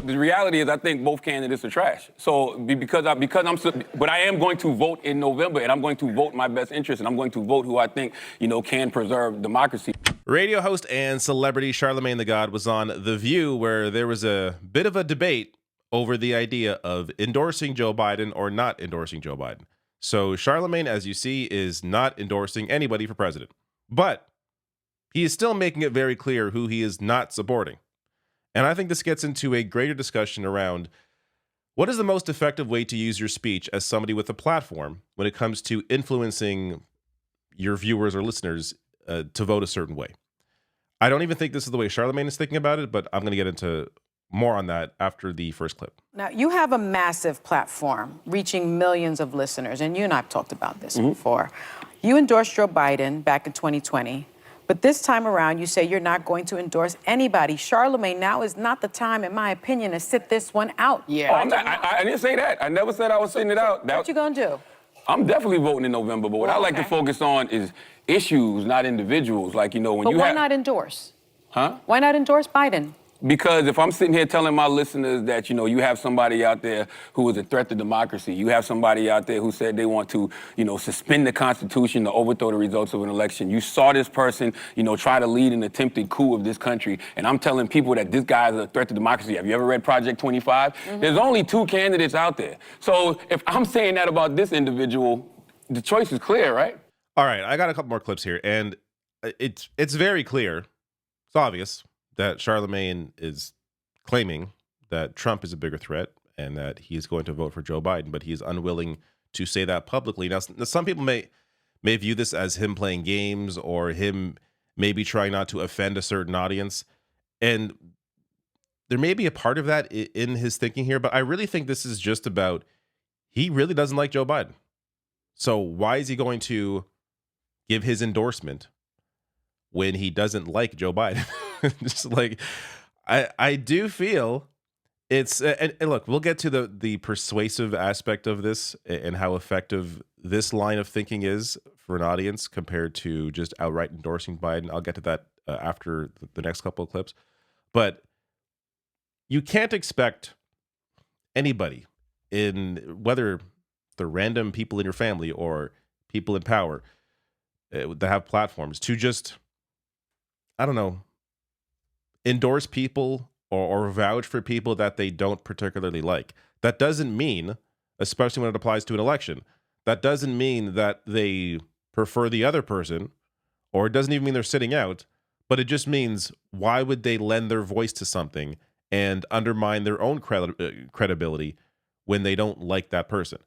The reality is, I think both candidates are trash. So but I am going to vote in November, and I'm going to vote my best interest, and I'm going to vote who I think, can preserve democracy. Radio host and celebrity Charlemagne the God was on The View, where there was a bit of a debate over the idea of endorsing Joe Biden or not endorsing Joe Biden. So Charlemagne, as you see, is not endorsing anybody for president. But he is still making it very clear who he is not supporting. And I think this gets into a greater discussion around what is the most effective way to use your speech as somebody with a platform when it comes to influencing your viewers or listeners to vote a certain way. I don't even think this is the way Charlemagne is thinking about it, but I'm going to get into more on that after the first clip. Now, you have a massive platform reaching millions of listeners, and you and I have talked about this before. You endorsed Joe Biden back in 2020, but this time around, you say you're not going to endorse anybody. Charlemagne, now is not the time, in my opinion, to sit this one out. Yeah. I didn't say that. I never said I was sitting it out. What you going to do? I'm definitely voting in November, but what I like to focus on is issues, not individuals. Like, when but why not endorse? Huh? Why not endorse Biden? Because if I'm sitting here telling my listeners that, you have somebody out there who is a threat to democracy, you have somebody out there who said they want to, suspend the Constitution to overthrow the results of an election. You saw this person, try to lead an attempted coup of this country. And I'm telling people that this guy is a threat to democracy. Have you ever read Project 25? There's only 2 candidates out there. So if I'm saying that about this individual, the choice is clear, right? All right, I got a couple more clips here, and it's very clear, it's obvious, that Charlemagne is claiming that Trump is a bigger threat and that he's going to vote for Joe Biden, but he's unwilling to say that publicly. Now, some people may view this as him playing games or him maybe trying not to offend a certain audience. And there may be a part of that in his thinking here, but I really think this is just about he really doesn't like Joe Biden. So why is he going to give his endorsement when he doesn't like Joe Biden? Just like, I do feel it's, and look, we'll get to the persuasive aspect of this and how effective this line of thinking is for an audience compared to just outright endorsing Biden. I'll get to that after the next couple of clips. But you can't expect anybody, in whether the random people in your family or people in power that have platforms, to just, I don't know, endorse people or vouch for people that they don't particularly like. That doesn't mean, especially when it applies to an election, that doesn't mean that they prefer the other person, or it doesn't even mean they're sitting out, but it just means why would they lend their voice to something and undermine their own credibility when they don't like that person?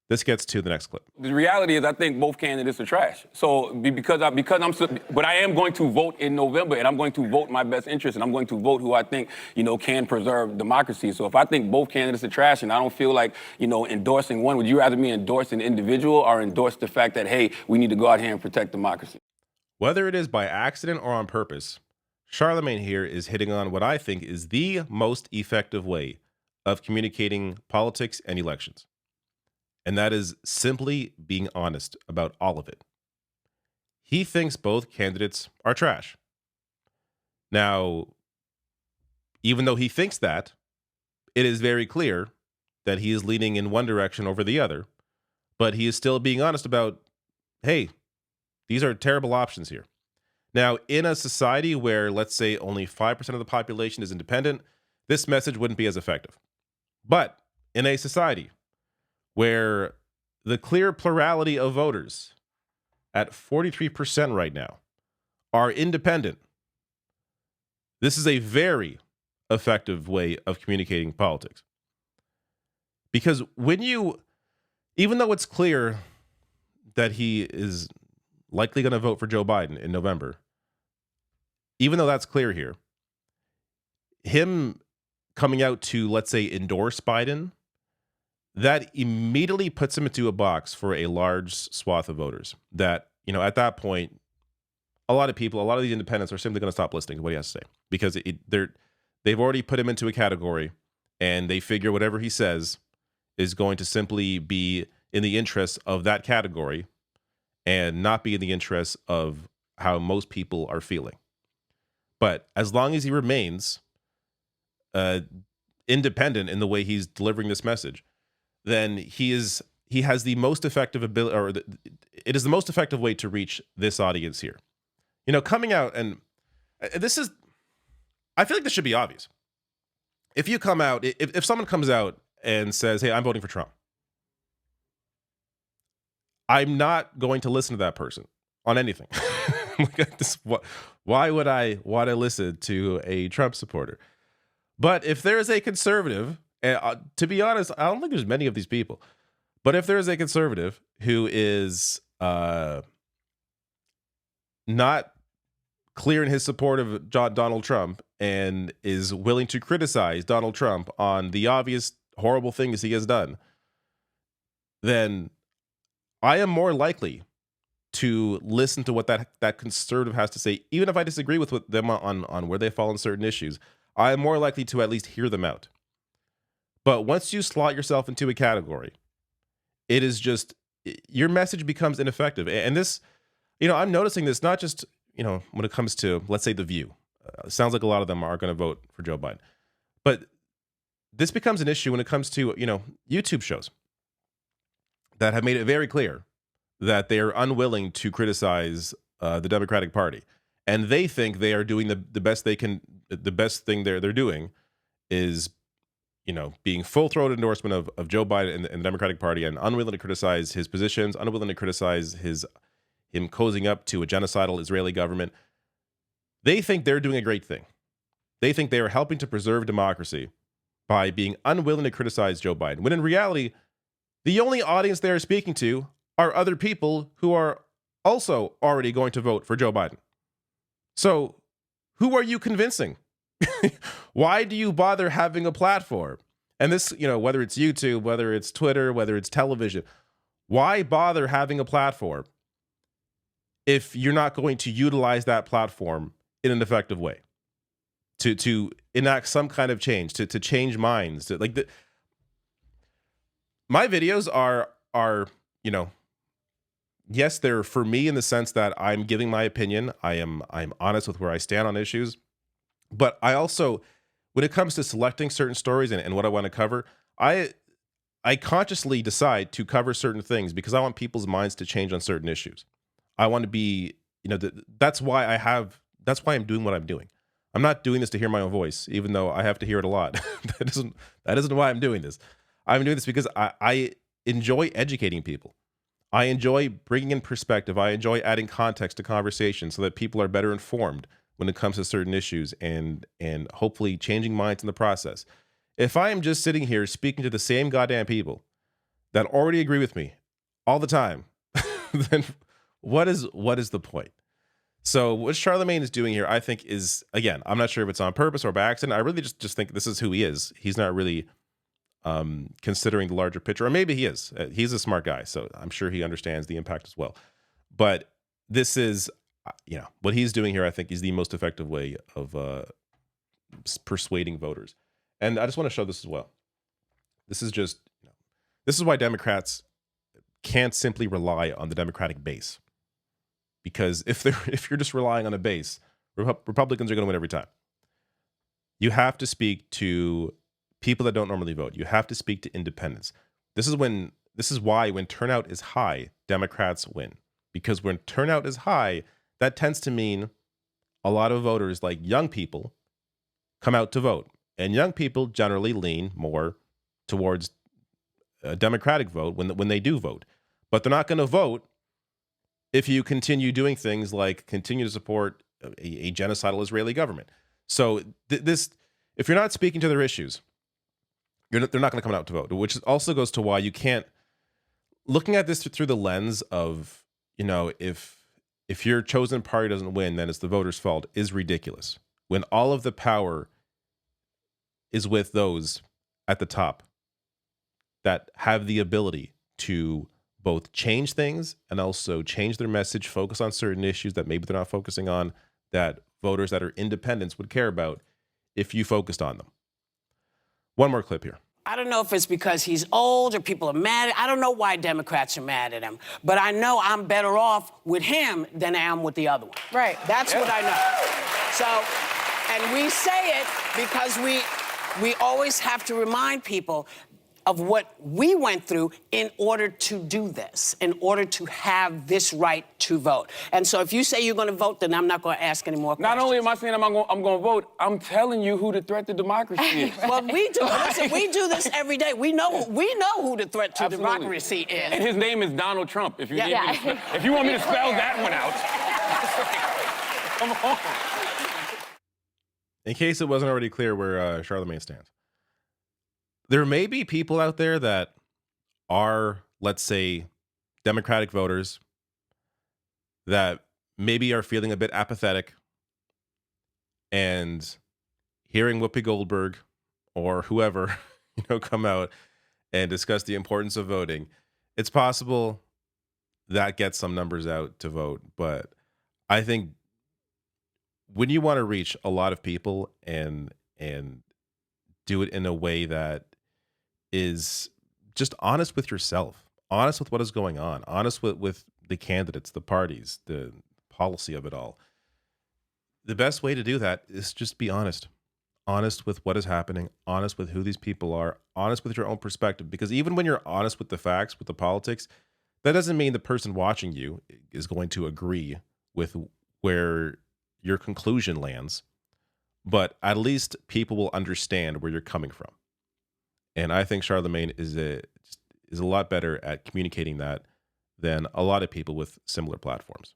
This gets to the next clip. The reality is, I think both candidates are trash. So but I am going to vote in November, and I'm going to vote my best interest, and I'm going to vote who I think, can preserve democracy. So if I think both candidates are trash, and I don't feel like, endorsing one, would you rather me endorse an individual or endorse the fact that, hey, we need to go out here and protect democracy? Whether it is by accident or on purpose, Charlemagne here is hitting on what I think is the most effective way of communicating politics and elections. And that is simply being honest about all of it. He thinks both candidates are trash. Now, even though he thinks that, it is very clear that he is leaning in one direction over the other, but he is still being honest about, hey, these are terrible options here. Now, in a society where, let's say, only 5% of the population is independent, this message wouldn't be as effective. But in a society where the clear plurality of voters at 43% right now are independent, this is a very effective way of communicating politics. Because even though it's clear that he is likely going to vote for Joe Biden in November, even though that's clear here, him coming out to, let's say, endorse Biden, that immediately puts him into a box for a large swath of voters that, at that point, a lot of these independents are simply going to stop listening to what he has to say, because they've already put him into a category, and they figure whatever he says is going to simply be in the interests of that category and not be in the interests of how most people are feeling. But as long as he remains independent in the way he's delivering this message, then he has the most effective ability, or it is the most effective way to reach this audience here. You know, coming out, and I feel like this should be obvious. If you come out, if someone comes out and says, "Hey, I'm voting for Trump," I'm not going to listen to that person on anything. Why would I want to listen to a Trump supporter? But if there is a conservative, and to be honest, I don't think there's many of these people, but if there is a conservative who is not clear in his support of Donald Trump and is willing to criticize Donald Trump on the obvious horrible things he has done, then I am more likely to listen to what that conservative has to say, even if I disagree with them on where they fall on certain issues. I am more likely to at least hear them out. But once you slot yourself into a category, it is just, your message becomes ineffective. And this, I'm noticing this not just, when it comes to, let's say, The View. Sounds like a lot of them are going to vote for Joe Biden. But this becomes an issue when it comes to, YouTube shows that have made it very clear that they are unwilling to criticize the Democratic Party. And they think they are doing the best they can. The best thing they're doing is, being full-throated endorsement of Joe Biden and the Democratic Party, and unwilling to criticize his positions, unwilling to criticize him cozying up to a genocidal Israeli government. They think they're doing a great thing. They think they are helping to preserve democracy by being unwilling to criticize Joe Biden, when in reality, the only audience they are speaking to are other people who are also already going to vote for Joe Biden. So who are you convincing? Why do you bother having a platform? And this, whether it's YouTube, whether it's Twitter, whether it's television, why bother having a platform if you're not going to utilize that platform in an effective way to enact some kind of change, to change minds? My videos are yes, they're for me in the sense that I'm giving my opinion. I'm honest with where I stand on issues. But I also, when it comes to selecting certain stories and what I want to cover, I consciously decide to cover certain things because I want people's minds to change on certain issues. I want to be, that's why I'm doing what I'm doing. I'm not doing this to hear my own voice, even though I have to hear it a lot. That isn't why I'm doing this. I'm doing this because I enjoy educating people. I enjoy bringing in perspective. I enjoy adding context to conversation so that people are better informed when it comes to certain issues, and hopefully changing minds in the process. If I am just sitting here speaking to the same goddamn people that already agree with me all the time, then what is the point? So what Charlemagne is doing here, I think, is, again, I'm not sure if it's on purpose or by accident. I really just think this is who he is. He's not really considering the larger picture, or maybe he is. He's a smart guy, so I'm sure he understands the impact as well. But this is, what he's doing here, I think, is the most effective way of persuading voters. And I just want to show this as well. This is why Democrats can't simply rely on the Democratic base. Because if you're just relying on a base, Republicans are going to win every time. You have to speak to people that don't normally vote. You have to speak to independents. This is why when turnout is high, Democrats win. Because when turnout is high, that tends to mean a lot of voters, like young people, come out to vote. And young people generally lean more towards a Democratic vote when they do vote. But they're not going to vote if you continue doing things like continue to support a genocidal Israeli government. So if you're not speaking to their issues, they're not going to come out to vote, which also goes to why you can't, looking at this through the lens of, if your chosen party doesn't win, then it's the voters' fault, is ridiculous. When all of the power is with those at the top that have the ability to both change things and also change their message, focus on certain issues that maybe they're not focusing on, that voters that are independents would care about if you focused on them. One more clip here. I don't know if it's because he's old or people are mad. I don't know why Democrats are mad at him. But I know I'm better off with him than I am with the other one. Right. That's what I know. So, and we say it because we always have to remind people of what we went through in order to do this, in order to have this right to vote. And so if you say you're going to vote, then I'm not going to ask any more questions. Not only am I saying I'm going to vote, I'm telling you who the threat to democracy is. Well, we do. Listen, we do this every day. We know who the threat to Absolutely. democracy is. And his name is Donald Trump. If you, Yeah. need me to, if you want me to spell that one out. Come on. In case it wasn't already clear where Charlemagne stands, there may be people out there that are, let's say, Democratic voters that maybe are feeling a bit apathetic and hearing Whoopi Goldberg or whoever, come out and discuss the importance of voting. It's possible that gets some numbers out to vote, but I think when you want to reach a lot of people and do it in a way that is just honest with yourself, honest with what is going on, honest with the candidates, the parties, the policy of it all. The best way to do that is just be honest. Honest with what is happening, honest with who these people are, honest with your own perspective. Because even when you're honest with the facts, with the politics, that doesn't mean the person watching you is going to agree with where your conclusion lands. But at least people will understand where you're coming from. And I think Charlemagne is a lot better at communicating that than a lot of people with similar platforms.